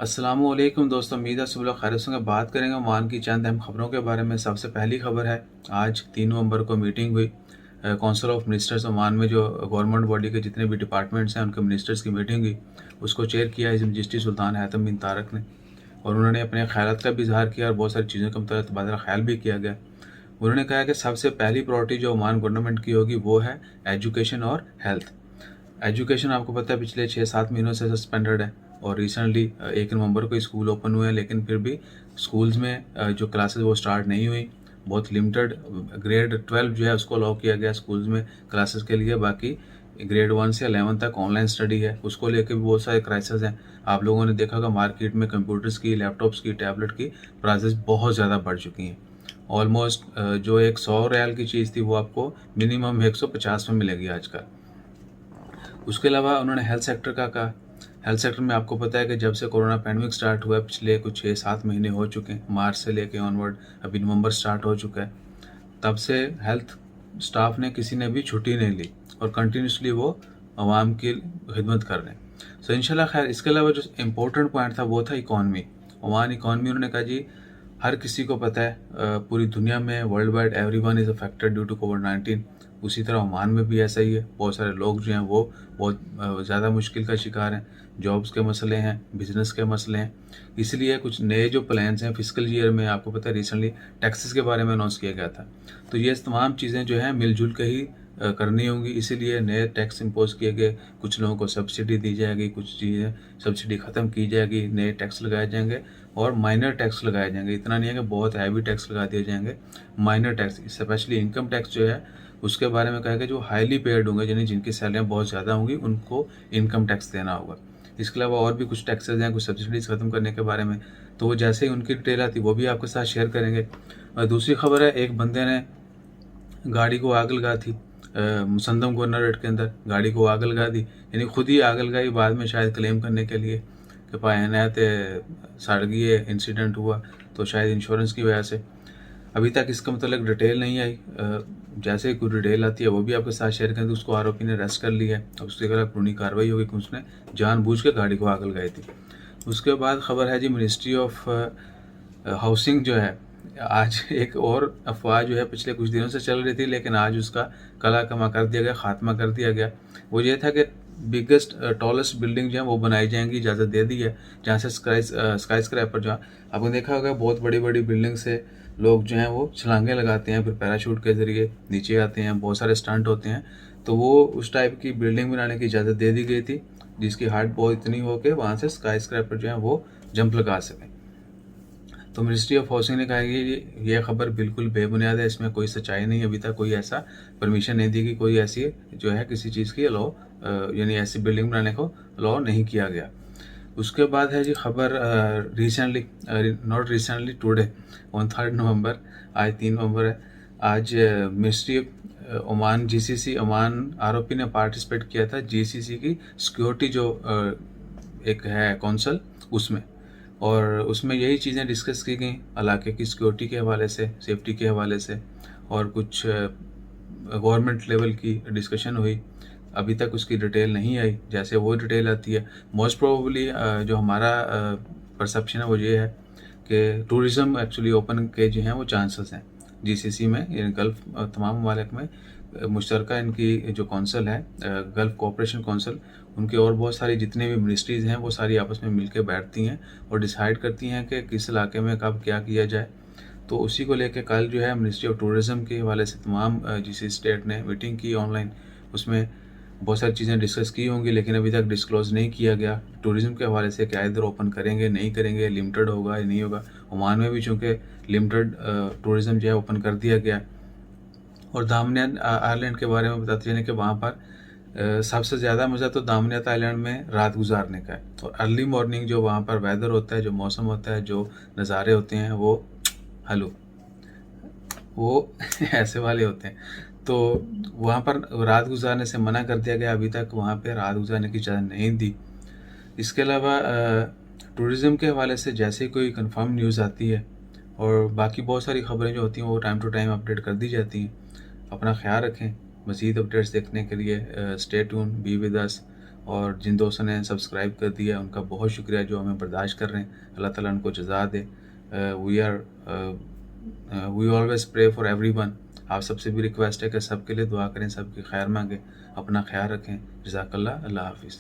अस्सलामुअलैकुम दोस्तों, उम्मीद है सब लोग खैरियत से होंगे। बात करेंगे ओमान की चंद अहम खबरों के बारे में। सबसे पहली खबर है, आज 3 नवंबर को मीटिंग हुई काउंसिल ऑफ मिनिस्टर्स ओमान में। जो गवर्नमेंट बॉडी के जितने भी डिपार्टमेंट्स हैं उनके मिनिस्टर्स की मीटिंग हुई। उसको चेयर किया हिज़ मजस्टी सुल्तान हैतम बिन तारक ने, और उन्होंने अपने ख्यालात का भी इजहार किया और बहुत सारी चीज़ों का मतलब तबादला ख्याल भी किया गया। उन्होंने कहा कि सबसे पहली प्रायोरिटी जो ओमान गवर्नमेंट की होगी वो है एजुकेशन और हेल्थ। एजुकेशन आपको पता है पिछले 6-7 महीनों से सस्पेंडेड है, और रिसेंटली 1 नवंबर को स्कूल ओपन हुए हैं, लेकिन फिर भी स्कूल्स में जो क्लासेस वो स्टार्ट नहीं हुई। बहुत लिमिटेड ग्रेड 12 जो है उसको अलाउ किया गया स्कूल्स में क्लासेस के लिए। बाकी ग्रेड 1 से 11 तक ऑनलाइन स्टडी है, उसको लेकर भी बहुत सारे क्राइसिस हैं। आप लोगों ने देखा होगा मार्केट में कंप्यूटर्स की, लैपटॉप्स की, टैबलेट की प्राइसेस बहुत ज़्यादा बढ़ चुकी हैं। ऑलमोस्ट जो एक 100 रियाल की चीज़ थी वो आपको मिनिमम 150 में मिलेगी आजकल। उसके अलावा उन्होंने हेल्थ सेक्टर का कहा। हेल्थ सेक्टर में आपको पता है कि जब से कोरोना पैंडमिक स्टार्ट हुआ है, पिछले कुछ 6-7 महीने हो चुके हैं, मार्च से लेके ऑनवर्ड, अभी नवंबर स्टार्ट हो चुका है, तब से हेल्थ स्टाफ ने किसी ने भी छुट्टी नहीं ली और कंटिन्यूसली वो आवाम की खिदमत कर रहे हैं। सो इंशाल्लाह खैर। इसके अलावा जो इम्पोर्टेंट पॉइंट था वो था इकॉनमी, ओमान इकॉनमी। उन्होंने कहा जी हर किसी को पता है पूरी दुनिया में world wide everyone is affected due to कोविड-19। उसी तरह ओमान में भी ऐसा ही है। बहुत सारे लोग जो हैं वो बहुत ज़्यादा मुश्किल का शिकार हैं। जॉब्स के मसले हैं, बिजनेस के मसले हैं। इसलिए कुछ नए जो प्लान्स हैं फिस्कल ईयर में, आपको पता है रिसेंटली टैक्सेस के बारे में अनाउंस किया गया था। तो ये तमाम चीज़ें जो हैं मिलजुल के ही करनी होंगी। इसीलिए नए टैक्स इम्पोज किए गए। कुछ लोगों को सब्सिडी दी जाएगी, कुछ चीज़ें सब्सिडी ख़त्म की जाएगी, नए टैक्स लगाए जाएंगे और माइनर टैक्स लगाए जाएंगे। इतना नहीं है कि बहुत हैवी टैक्स लगा दिए जाएंगे, minor tax. Specially income tax जो है उसके बारे में कहा कि जो हाईली पेड होंगे, यानी जिनकी सैलरियाँ बहुत ज़्यादा होंगी, उनको इनकम टैक्स देना होगा। इसके अलावा और भी कुछ टैक्सेस हैं, कुछ सब्सिडीज़ ख़त्म करने के बारे में। तो वो जैसे ही उनकी डिटेल आती वो भी आपके साथ शेयर करेंगे। और दूसरी खबर है, एक बंदे ने गाड़ी को आग लगा थी मुसंदम गवर्नरेट के अंदर। गाड़ी को आग लगा दी, यानी खुद ही आग लगाई, बाद में शायद क्लेम करने के लिए कि पायनात सड़ गई है, इंसिडेंट हुआ, तो शायद इंश्योरेंस की वजह से। अभी तक इसका मतलब डिटेल नहीं आई। जैसे ही कोई डिटेल आती है वो भी आपके साथ शेयर करें। तो उसको आरोपी ने अरेस्ट कर लिया है, अब उसके खिलाफ कानूनी कार्रवाई होगी कि उसने जानबूझ के गाड़ी को आग लगाई थी। उसके बाद खबर है जी, मिनिस्ट्री ऑफ हाउसिंग जो है, आज एक और अफवाह जो है पिछले कुछ दिनों से चल रही थी, लेकिन आज उसका कला कमा कर दिया गया, ख़ात्मा कर दिया गया। वो ये था कि बिगेस्ट टॉलेस्ट बिल्डिंग जो है वो बनाई जाएंगी, इजाज़त दे दी है। जहाँ से स्काई स्क्रैपर, जहाँ आपने देखा होगा बहुत बड़ी बड़ी बिल्डिंग से लोग जो हैं वो छलांगे लगाते हैं, फिर पैराशूट के ज़रिए नीचे आते हैं, बहुत सारे स्टंट होते हैं। तो वो उस टाइप की बिल्डिंग बनाने की इजाज़त दे दी गई थी, जिसकी हाइट बहुत इतनी हो कि वहाँ से स्काई स्क्रैपर जो है वो जंप लगा सकें। तो मिनिस्ट्री ऑफ हाउसिंग ने कहा कि ये खबर बिल्कुल बेबुनियाद है, इसमें कोई सच्चाई नहीं। अभी तक कोई ऐसा परमिशन नहीं दी कि कोई ऐसी जो है किसी चीज़ की अलाउ, यानी ऐसी बिल्डिंग बनाने को अलाउ नहीं किया गया। उसके बाद है जी खबर, recently, not recently, today on 3 नवंबर, आज 3 नवंबर है। आज ministry Oman GCC Oman ROP ने पार्टिसिपेट किया था जीसीसी की सिक्योरिटी जो एक है कौंसल, उसमें। और उसमें यही चीज़ें डिस्कस की गई इलाके की सिक्योरिटी के हवाले से, सेफ्टी के हवाले से, और कुछ गवर्नमेंट लेवल की डिस्कशन हुई। अभी तक उसकी डिटेल नहीं आई। जैसे वो डिटेल आती है, मोस्ट प्रोबेबली जो हमारा परसेप्शन है वो ये है कि टूरिज़्म एक्चुअली ओपन के जो हैं वो चांसेस हैं जीसीसी में, यानी गल्फ़ तमाम ममालिक में मुश्तरका इनकी जो कौंसल है, गल्फ़ कोऑपरेशन कौंसल, उनके और बहुत सारी जितने भी मिनिस्ट्रीज़ हैं वो सारी आपस में मिलकर बैठती हैं और डिसाइड करती हैं कि किस इलाके में कब क्या किया जाए। तो उसी को लेकर कल जो है मिनिस्ट्री ऑफ टूरिज़्म के हवाले से तमाम जिस स्टेट ने मीटिंग की ऑनलाइन, उसमें बहुत सारी चीज़ें डिस्कस की होंगी, लेकिन अभी तक डिस्क्लोज़ नहीं किया गया टूरिज़्म के हवाले से क्या इधर ओपन करेंगे नहीं करेंगे, लिमिटेड होगा या नहीं होगा। ओमान में भी चूँकि लिमिटेड टूरिज़्म जो है ओपन कर दिया गया। और दामनियात आइलैंड के बारे में बताते चलें कि वहाँ पर सबसे ज़्यादा मज़ा तो दामनियात आइलैंड में रात गुजारने का है। और अर्ली मॉर्निंग जो वहाँ पर वेदर होता है, जो मौसम होता है, जो नज़ारे होते हैं, वो हेलो वो ऐसे वाले होते हैं। तो वहाँ पर रात गुजारने से मना कर दिया गया, अभी तक वहाँ पे रात गुजारने की इजाज़त नहीं दी। इसके अलावा टूरिज़्म के हवाले से जैसे ही कोई कंफर्म न्यूज़ आती है, और बाकी बहुत सारी खबरें जो होती हैं वो टाइम टू टाइम अपडेट कर दी जाती हैं। अपना ख्याल रखें। मज़ीद अपडेट्स देखने के लिए stay tune, be with us, और जिन दोस्तों ने सब्सक्राइब कर दिया उनका बहुत शुक्रिया, जो हमें बर्दाश्त कर रहे हैं। अल्लाह ताला उनको जज़ा दे। We always pray for everyone. आप सबसे भी रिक्वेस्ट है कि सबके लिए दुआ करें, सबकी खैर मांगें, अपना ख्याल रखें। जज़ाकल्लाह। अल्लाह हाफिज़।